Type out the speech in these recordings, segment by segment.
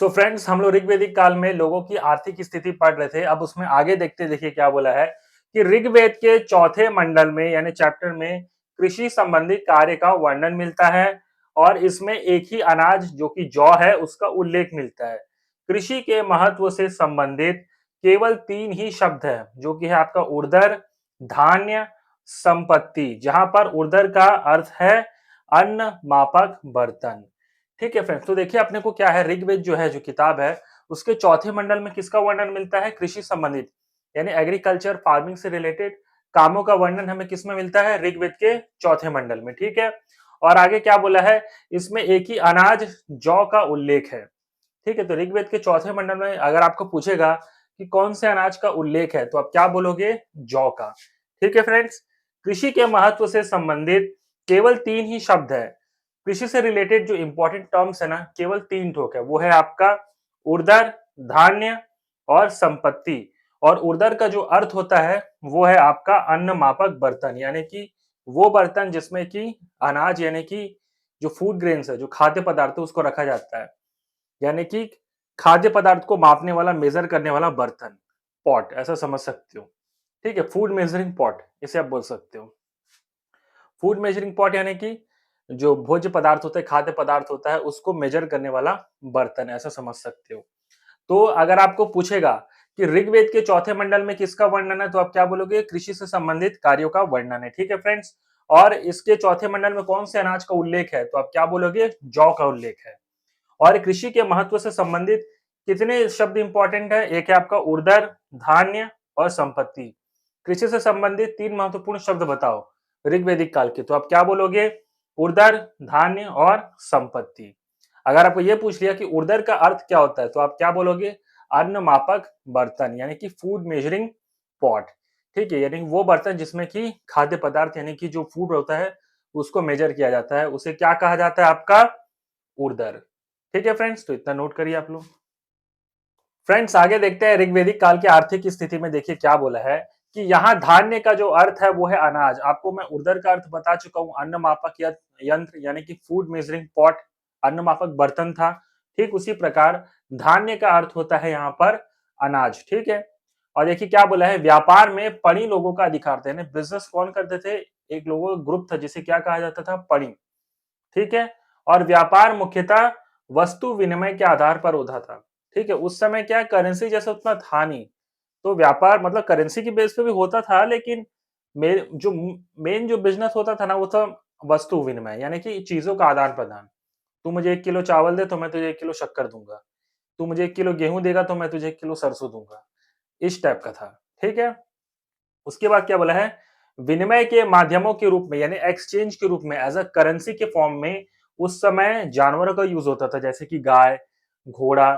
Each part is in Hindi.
तो फ्रेंड्स हम लोग ऋग्वेदिक काल में लोगों की आर्थिक स्थिति पढ़ रहे थे। अब उसमें आगे देखते देखिए क्या बोला है कि ऋग्वेद के चौथे मंडल में यानी चैप्टर में कृषि संबंधी कार्य का वर्णन मिलता है और इसमें एक ही अनाज जो कि जौ है उसका उल्लेख मिलता है। कृषि के महत्व से संबंधित केवल तीन ही शब्द है जो कि है आपका उर्दर, धान्य, संपत्ति, जहां पर उर्दर का अर्थ है अन्न, मापक, बर्तन। ठीक है फ्रेंड्स, तो देखिए अपने को क्या है, ऋग्वेद जो है जो किताब है उसके चौथे मंडल में किसका वर्णन मिलता है? कृषि संबंधित यानी एग्रीकल्चर फार्मिंग से रिलेटेड कामों का वर्णन हमें किसमें मिलता है? ऋग्वेद के चौथे मंडल में। ठीक है, और आगे क्या बोला है, इसमें एक ही अनाज जौ का उल्लेख है। ठीक है, तो ऋग्वेद के चौथे मंडल में अगर आपको पूछेगा कि कौन से अनाज का उल्लेख है तो आप क्या बोलोगे? जौ का। ठीक है फ्रेंड्स, कृषि के महत्व से संबंधित केवल तीन ही शब्द है। कृषि से रिलेटेड जो इंपॉर्टेंट टर्म्स है ना, केवल तीन ठोक है। वो है आपका उर्दर, धान्य और संपत्ति। और उर्दर का जो अर्थ होता है वो है आपका अन्न, मापक, बर्तन, यानी कि वो बर्तन जिसमें कि अनाज यानी कि जो फूड ग्रेन्स है, जो खाद्य पदार्थ है उसको रखा जाता है, यानी कि खाद्य पदार्थ को मापने वाला, मेजर करने वाला बर्तन, पॉट ऐसा समझ सकते हो। ठीक है, फूड मेजरिंग पॉट इसे आप बोल सकते हो। फूड मेजरिंग पॉट यानी कि जो भोज्य पदार्थ होता है, खाद्य पदार्थ होता है, उसको मेजर करने वाला बर्तन, ऐसा समझ सकते हो। तो अगर आपको पूछेगा कि ऋग्वेद के चौथे मंडल में किसका वर्णन है तो आप क्या बोलोगे? कृषि से संबंधित कार्यों का वर्णन है। ठीक है फ्रेंड्स, और इसके चौथे मंडल में कौन से अनाज का उल्लेख है तो आप क्या बोलोगे? जौ का उल्लेख है। और कृषि के महत्व से संबंधित कितने शब्द इंपॉर्टेंट है? एक है आपका उर्दर, धान्य और संपत्ति। कृषि से संबंधित तीन महत्वपूर्ण शब्द बताओ ऋग्वेदिक काल के, तो आप क्या बोलोगे? उर्दर, धान्य और संपत्ति। अगर आपको यह पूछ लिया कि उर्दर का अर्थ क्या होता है तो आप क्या बोलोगे? अन्न मापक बर्तन, यानी कि फूड मेजरिंग पॉट। ठीक है, यानी वो बर्तन जिसमें कि खाद्य पदार्थ यानी कि जो फूड होता है उसको मेजर किया जाता है, उसे क्या कहा जाता है? आपका उर्दर। ठीक है फ्रेंड्स, तो इतना नोट करिए आप लोग। फ्रेंड्स आगे देखते हैं ऋग्वेदिक काल की आर्थिक स्थिति में। देखिए क्या बोला है कि यहाँ धान्य का जो अर्थ है वो है अनाज। आपको मैं उर्दर का अर्थ बता चुका हूँ, अन्न मापक यंत्र यानी कि फूड मेजरिंग पॉट, अन्न मापक बर्तन था। ठीक उसी प्रकार धान्य का अर्थ होता है यहाँ पर अनाज। ठीक है, और देखिए क्या बोला है, व्यापार में पणी लोगों का अधिकार था, बिजनेस कौन करते थे? एक लोगों का ग्रुप था जिसे क्या कहा जाता था? पणी। ठीक है, और व्यापार मुख्यतः वस्तु विनिमय के आधार पर होता था। ठीक है, उस समय क्या करेंसी जैसा उतना था नहीं, तो व्यापार मतलब करेंसी की बेस पे भी होता था, लेकिन मेन जो बिजनेस होता था ना वो था वस्तु विनिमय, यानी कि चीजों का आदान प्रदान। तू मुझे 1 किलो चावल दे तो मैं तुझे 1 किलो शक्कर दूंगा, तू मुझे 1 किलो गेहूं देगा तो मैं तुझे 1 किलो सरसों दूंगा, इस टाइप का था। ठीक है, उसके बाद क्या बोला है, विनिमय के माध्यमों के रूप में यानी एक्सचेंज के रूप में, एज अ करेंसी के फॉर्म में उस समय जानवरों का यूज होता था, जैसे कि गाय, घोड़ा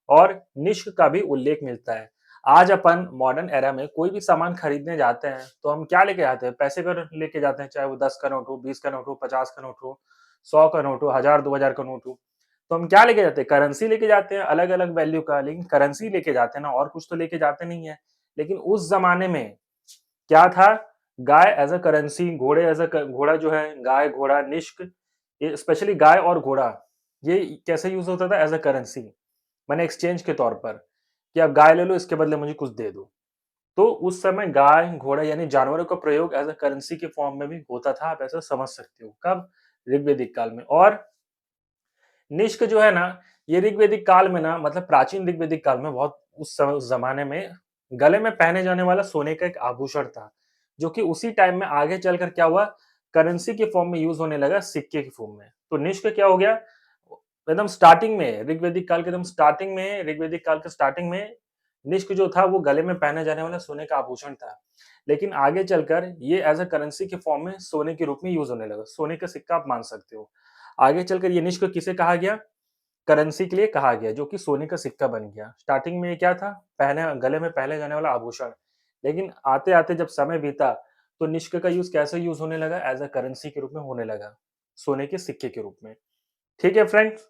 और निष्क का भी उल्लेख मिलता है। आज अपन मॉडर्न एरा में कोई भी सामान खरीदने जाते हैं तो हम क्या लेके जाते हैं? पैसे कर लेके जाते हैं, चाहे वो 10 का नोट हो, 20 का नोट हो, 50 का नोट हो, 100 का नोट हो, 1000 2000 का नोट हो। तो हम क्या लेके जाते हैं? करेंसी लेके जाते हैं, अलग अलग वैल्यू का, लेकिन करेंसी लेके जाते हैं ना, और कुछ तो लेके जाते नहीं है। लेकिन उस जमाने में क्या था? गाय एज अ करेंसी, घोड़े एज अ घोड़ा जो है, गाय घोड़ा निष्क, ये स्पेशली गाय और घोड़ा, ये कैसे यूज होता था? एज अ करेंसी, मैंने एक्सचेंज के तौर पर, कि आप गाय ले लो इसके बदले मुझे कुछ दे दो। तो उस समय गाय घोड़ा यानी जानवरों का प्रयोग एज अ करेंसी के फॉर्म में भी होता था, आप ऐसा समझ सकते हो। कब? ऋग्वेदिक काल में। और निष्क जो है ना, ये ऋग्वेदिक काल में ना, मतलब प्राचीन ऋग्वेदिक काल में बहुत उस समय उस जमाने में गले में पहने जाने वाला सोने का एक आभूषण था, जो कि उसी टाइम में आगे चलकर क्या हुआ, करेंसी के फॉर्म में यूज होने लगा, सिक्के के फॉर्म में। तो निष्क क्या हो गया, एकदम स्टार्टिंग में ऋग्वेदिक काल के एकदम स्टार्टिंग में, ऋग्वेदिक काल के स्टार्टिंग में निष्क जो था वो गले में पहने जाने वाला सोने का आभूषण था। लेकिन आगे चलकर ये एज अ करेंसी के फॉर्म में सोने के रूप में यूज होने लगा, सोने का सिक्का आप मान सकते हो। आगे चलकर ये निष्क किसे कहा गया? करेंसी के लिए कहा गया, जो कि सोने का सिक्का बन गया। स्टार्टिंग में ये क्या था? पहने गले में पहने जाने वाला आभूषण। लेकिन आते-आते जब समय बीता तो निष्क का यूज़ कैसे यूज़ होने लगा? एज़ अ करेंसी के रूप में होने लगा, सोने के सिक्के के रूप में। ठीक है फ्रेंड्स?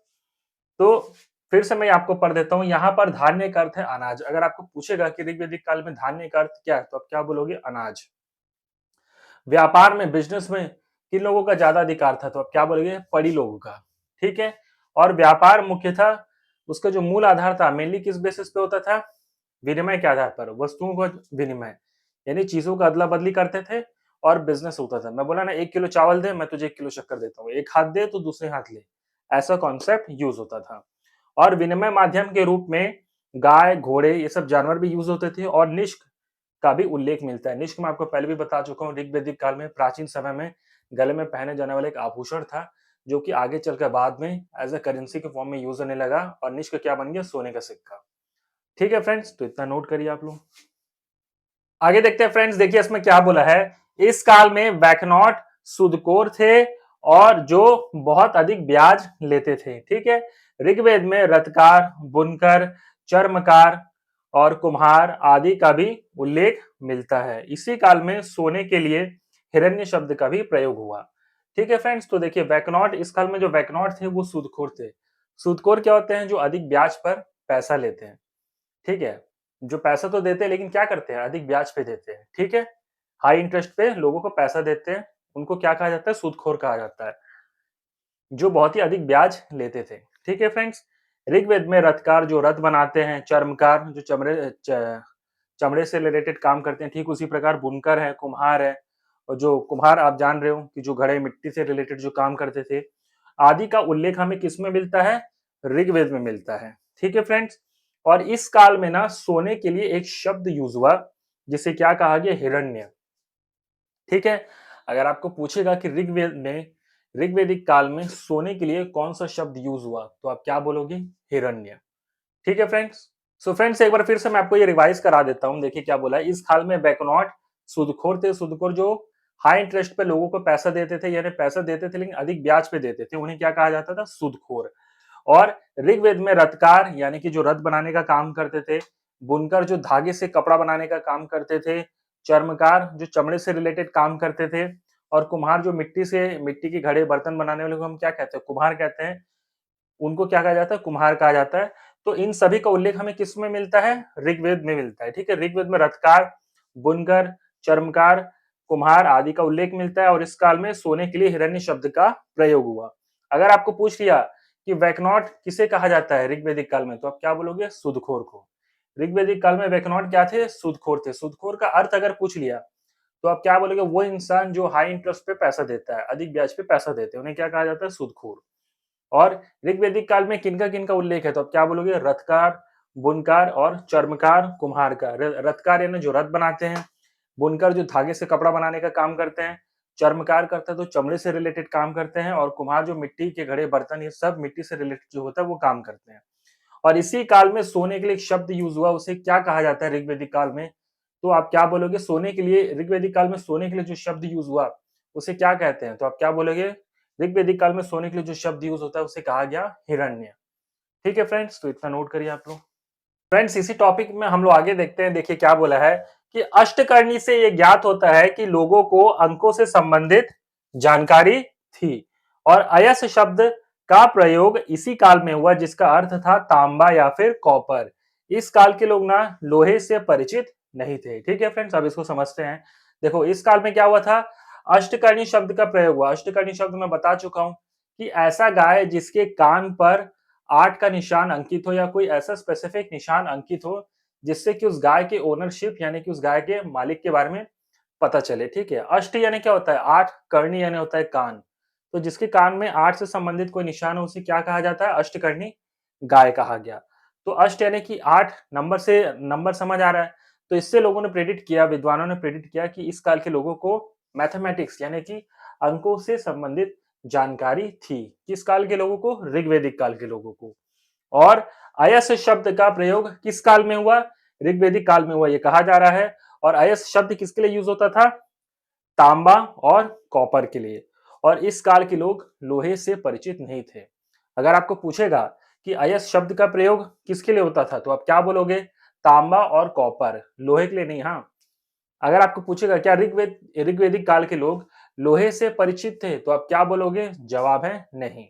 तो फिर से मैं आपको पढ़ देता हूँ, यहाँ पर धान्य का अर्थ है अनाज। अगर आपको पूछेगा कि ऋग्वेदिक काल में धान्य का अर्थ क्या है? तो आप क्या बोलोगे? अनाज। व्यापार में, बिज़नेस में किन लोगों का ज़्यादा अधिकार था? तो आप क्या बोलोगे? पढ़ी लोगों का। ठीक है? और व्यापार मुख्यतः उसका जो मूल आधार था मेनली किस बेसिस पे होता था? विनिमय के आधार पर, वस्तुओं का विनिमय, यानी चीजों का अदला बदली करते थे और बिजनेस होता था। मैं बोला ना 1 किलो चावल दे, मैं तुझे 1 किलो शक्कर देता हूँ, एक हाथ दे तो दूसरे हाथ ले, ऐसा कॉन्सेप्ट यूज होता था। और विनिमय माध्यम के रूप में गाय, घोड़े ये सब जानवर भी यूज होते थे और निष्क का भी उल्लेख मिलता है। निष्क मैं आपको पहले भी बता चुका हूँ, ऋग वैदिक काल में प्राचीन समय में गले में पहने जाने वाला एक आभूषण था, जो कि आगे चलकर बाद में एज अ करेंसी के फॉर्म में यूज होने लगा और निष्क क्या बन गया? सोने का सिक्का। ठीक है फ्रेंड्स, तो इतना नोट करिए आप लोग। आगे देखते हैं फ्रेंड्स, देखिए इसमें क्या बोला है। इस काल में वैकनॉट सूदखोर थे और जो बहुत अधिक ब्याज लेते थे। ठीक है, ऋग्वेद में रथकार, बुनकर, चर्मकार और कुम्हार आदि का भी उल्लेख मिलता है। इसी काल में सोने के लिए हिरण्य शब्द का भी प्रयोग हुआ। ठीक है फ्रेंड्स, तो देखिए वैकनॉट, इस काल में जो वैकनॉट थे वो सूदखोर थे। सूदखोर क्या होते हैं? जो अधिक ब्याज पर पैसा लेते हैं। ठीक है, जो पैसा तो देते हैं लेकिन क्या करते हैं? अधिक ब्याज पे देते हैं। ठीक है, हाई इंटरेस्ट पे लोगों को पैसा देते हैं, उनको क्या कहा जाता है? सूदखोर कहा जाता है, जो बहुत ही अधिक ब्याज लेते थे। ठीक है फ्रेंड्स, ऋग्वेद में रथकार जो रथ बनाते हैं, चर्मकार जो चमड़े से रिलेटेड काम करते हैं, ठीक उसी प्रकार बुनकर है, कुम्हार है, और जो कुम्हार आप जान रहे हो कि जो घड़े मिट्टी से रिलेटेड जो काम करते थे, आदि का उल्लेख हमें किस में मिलता है? ऋग्वेद में मिलता है। ठीक है फ्रेंड्स, और इस काल में ना सोने के लिए एक शब्द यूज हुआ जिसे क्या कहा गया? हिरण्य। ठीक है, अगर आपको पूछेगा कि ऋग्वेद में, ऋग्वेदिक काल में सोने के लिए कौन सा शब्द यूज हुआ, तो आप क्या बोलोगे? हिरण्य। ठीक है फ्रेंड्स, सो फ्रेंड्स एक बार फिर से मैं आपको ये रिवाइज करा देता हूँ। देखिए क्या बोला है, इस काल में बैकनॉट सूदखोर थे। सूदखोर जो हाई इंटरेस्ट पे लोगों को पैसा देते थे, यानी पैसा देते थे लेकिन अधिक ब्याज पे देते थे, उन्हें क्या कहा जाता था? सूदखोर। और ऋग्वेद में रथकार यानी कि जो रथ बनाने का काम करते थे, बुनकर जो धागे से कपड़ा बनाने का काम करते थे, चर्मकार जो चमड़े से रिलेटेड काम करते थे, और कुम्हार जो मिट्टी के घड़े बर्तन बनाने वाले को हम क्या कहते हैं? कुम्हार कहते हैं। उनको क्या कहा जाता है? कुम्हार कहा जाता है। तो इन सभी का उल्लेख हमें किस में मिलता है? ऋग्वेद में मिलता है। ठीक है, ऋग्वेद में रथकार, बुनकर, चर्मकार, कुम्हार आदि का उल्लेख मिलता है और इस काल में सोने के लिए हिरण्य शब्द का प्रयोग हुआ। अगर आपको पूछ लिया कि वैकनॉट किसे कहा जाता है ऋग्वेदिक काल में, तो आप क्या बोलोगे? सूदखोर को। ऋग्वेदिक काल में वैकनॉट क्या थे? सूदखोर थे। सूदखोर का अर्थ अगर पूछ लिया तो आप क्या बोलोगे? वो इंसान जो हाई इंटरेस्ट पे पैसा देता है, अधिक ब्याज पे पैसा देते हैं, उन्हें क्या कहा जाता है? सूदखोर। और ऋग्वेदिक काल में किनका किनका उल्लेख है, तो आप क्या बोलोगे? रथकार, बुनकार और चर्मकार, कुम्हार का। रथकार यानी जो रथ बनाते हैं, बुनकर जो धागे से कपड़ा बनाने का काम करते हैं, चर्मकार करते हैं तो चमड़े से रिलेटेड काम करते हैं, और कुम्हार जो मिट्टी के घड़े बर्तन ये सब मिट्टी से रिलेटेड जो होता है वो काम करते हैं। और इसी काल में सोने के लिए एक शब्द यूज हुआ, उसे क्या कहा जाता है ऋग्वेदिक काल में? तो आप क्या बोलोगे? सोने के लिए ऋग्वेदिक काल में सोने के लिए जो शब्द यूज हुआ उसे क्या कहते हैं? तो आप क्या बोलोगे? ऋग्वेदिक काल में सोने के लिए जो शब्द यूज होता है उसे कहा गया हिरण्य। ठीक है फ्रेंड्स, तो इतना नोट करिए आप लोग। फ्रेंड्स इसी टॉपिक में हम लोग आगे देखते हैं। देखिए क्या बोला है कि अष्टकर्णी से ये ज्ञात होता है कि लोगों को अंकों से संबंधित जानकारी थी, और अयस शब्द का प्रयोग इसी काल में हुआ जिसका अर्थ था तांबा या फिर कॉपर। इस काल के लोग ना लोहे से परिचित नहीं थे। ठीक है फ्रेंड्स, अब इसको समझते हैं। देखो इस काल में क्या हुआ था? अष्टकर्णी शब्द का प्रयोग हुआ। अष्टकर्णी शब्द मैं बता चुका हूं कि ऐसा गाय जिसके कान पर 8 का निशान अंकित हो, या कोई ऐसा स्पेसिफिक निशान अंकित हो जिससे कि उस गाय के ओनरशिप यानी कि उस गाय के मालिक के बारे में पता चले। ठीक है, अष्ट यानी क्या होता है? 8, करणी यानी होता है कान। तो जिसके कान में 8 से संबंधित कोई निशान हो उसे क्या कहा जाता है? अष्टकर्णी गाय कहा गया। तो अष्ट यानी कि 8 नंबर से, नंबर समझ आ रहा है। तो इससे लोगों ने प्रेडिक्ट किया, विद्वानों ने प्रेडिक्ट किया कि इस काल के लोगों को मैथमेटिक्स यानी कि अंकों से संबंधित जानकारी थी। किस काल के लोगों को? ऋग्वेदिक काल के लोगों को। और अयस शब्द का प्रयोग किस काल में हुआ? ऋग्वेदिक काल में हुआ, ये कहा जा रहा है। और अयस शब्द किसके लिए यूज होता था? तांबा और कॉपर के लिए। और इस काल के लोग लोहे से परिचित नहीं थे। अगर आपको पूछेगा कि अयस शब्द का प्रयोग किसके लिए होता था, तो आप क्या बोलोगे? तांबा और कॉपर, लोहे के लिए नहीं। हाँ, अगर आपको पूछेगा क्या ऋग्वेदिक काल के लोग लोहे से परिचित थे, तो आप क्या बोलोगे? जवाब है नहीं।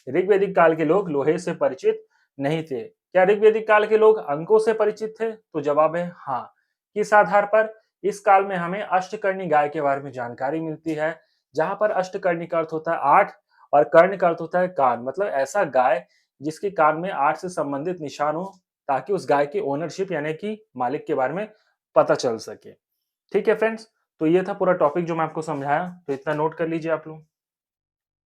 ऋग्वेदिक काल के लोग लोहे से परिचित नहीं थे। क्या ऋग्वेदिक काल के लोग अंकों से परिचित थे? तो जवाब है हाँ। किस आधार पर? इस काल में हमें अष्टकर्णी गाय के बारे में जानकारी मिलती है, जहां पर अष्टकर्णी का अर्थ होता है 8 और कर्ण का अर्थ होता है कान। मतलब ऐसा गाय जिसके कान में आठ से संबंधित निशान हो, ताकि उस गाय की ओनरशिप यानी कि मालिक के बारे में पता चल सके। ठीक है फ्रेंड्स, तो ये था पूरा टॉपिक जो मैं आपको समझाया, तो इतना नोट कर लीजिए आप लोग।